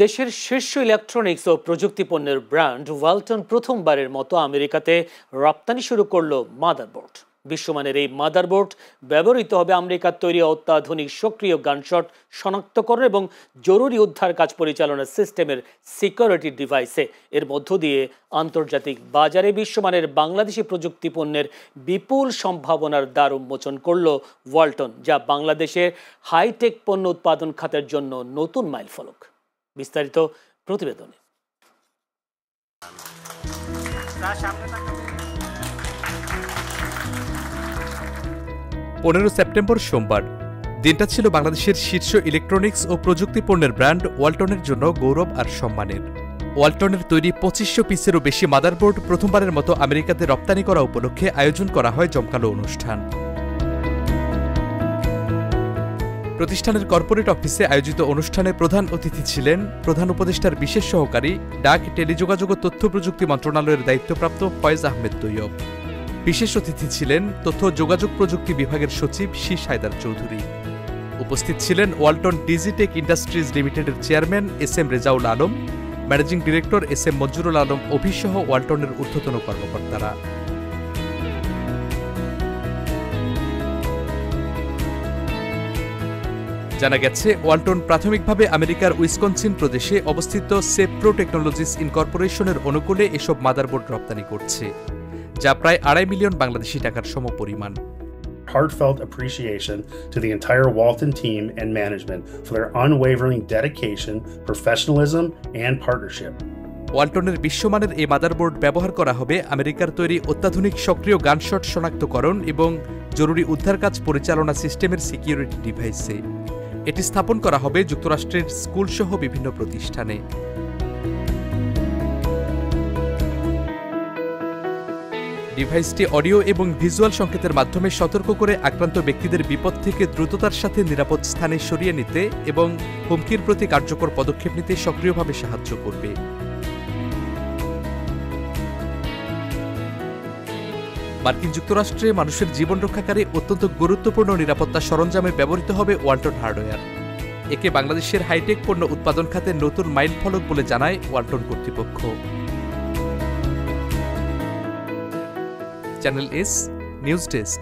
দেশের শীর্ষ ইলেকট্রনিক্স ও প্রযুক্তি পণ্যের ব্র্যান্ড ওয়ালটন প্রথমবারের মতো আমেরিকাতে রপ্তানি শুরু করল মাদারবোর্ড। বিশ্বমানের এই মাদারবোর্ড ব্যবহৃত হবে আমেরিকার তৈরি অত্যাধুনিক সক্রিয় গানশট শনাক্তকরণ এবং জরুরি উদ্ধার কাজ পরিচালনার সিস্টেমের সিকিউরিটি ডিভাইসে। এর মধ্য দিয়ে আন্তর্জাতিক বাজারে বিশ্বমানের বাংলাদেশি প্রযুক্তি পণ্যের বিপুল সম্ভাবনার দ্বার উন্মোচন করল ওয়ালটন, যা বাংলাদেশের হাইটেক পণ্য উৎপাদন খাতের জন্য নতুন মাইলফলক। বিস্তারিত প্রতিবেদনে। 15 সেপ্টেম্বর সোমবার। দিনটা ছিল বাংলাদেশের শীর্ষ ইলেকট্রনিক্স ও প্রযুক্তি পণ্যের ব্র্যান্ড ওয়ালটনের জন্য গৌরব আর সম্মানের। ওয়ালটনের তৈরি 2500 পিসেরও বেশি মাদারবোর্ড প্রথমবারের মতো আমেরিকাতে রপ্তানি করা উপলক্ষে আয়োজন করা হয় জমকালো অনুষ্ঠান। প্রতিষ্ঠানের কর্পোরেট অফিসে আয়োজিত অনুষ্ঠানে প্রধান অতিথি ছিলেন প্রধান উপদেষ্টার বিশেষ সহকারী ডাক, টেলিযোগাযোগ ও তথ্য প্রযুক্তি মন্ত্রণালয়ের দায়িত্বপ্রাপ্ত ফয়েজ আহমেদ তৈয়ব। বিশেষ অতিথি ছিলেন তথ্য যোগাযোগ প্রযুক্তি বিভাগের সচিব শীষ হায়দার চৌধুরী। উপস্থিত ছিলেন ওয়ালটন ডিজিটেক ইন্ডাস্ট্রিজ লিমিটেডের chairman S M. Rezaul Alam, managing director S M. Monjurul Alam অভিসহ ওয়ালটনের ঊর্ধ্বতন কর্মকর্তারা। জানা গেছে, ওয়ালটন প্রাথমিকভাবে আমেরিকার উইসকনসিন প্রদেশে অবস্থিত সেপ্রো টেকনোলজিস ইনকর্পোরেশনের অনুকূলে এসব মাদারবোর্ড রপ্তানি করছে, যা প্রায় 2.5 মিলিয়ন বাংলাদেশি টাকার সমপরিমাণ। Heartfelt appreciation to the entire Walton team and management for their unwavering dedication, professionalism, and partnership. ওয়ালটনের বিশ্বমানের এই মাদারবোর্ড ব্যবহার করা হবে আমেরিকার তৈরি অত্যাধুনিক সক্রিয় গানশট শনাক্তকরণ এবং জরুরি উদ্ধার কাজ পরিচালনা সিস্টেমের সিকিউরিটি ডিভাইসে। এটি স্থাপন করা হবে যুক্তরাষ্ট্রের স্কুলসহ বিভিন্ন প্রতিষ্ঠানে। ডিভাইসটি অডিও এবং ভিজুয়াল সংকেতের মাধ্যমে সতর্ক করে আক্রান্ত ব্যক্তিদের বিপদ থেকে দ্রুততার সাথে নিরাপদ স্থানে সরিয়ে নিতে এবং হুমকির প্রতি কার্যকর পদক্ষেপ নিতে সক্রিয়ভাবে সাহায্য করবে। মার্কিন যুক্তরাষ্ট্রে মানুষের জীবন রক্ষাকারী অত্যন্ত গুরুত্বপূর্ণ নিরাপত্তা সরঞ্জামে ব্যবহৃত হবে ওয়ালটন হার্ডওয়্যার। একে বাংলাদেশের হাইটেক পণ্য উৎপাদন খাতে নতুন মাইলফলক বলে জানায় ওয়ালটন কর্তৃপক্ষ। Channel S news desk.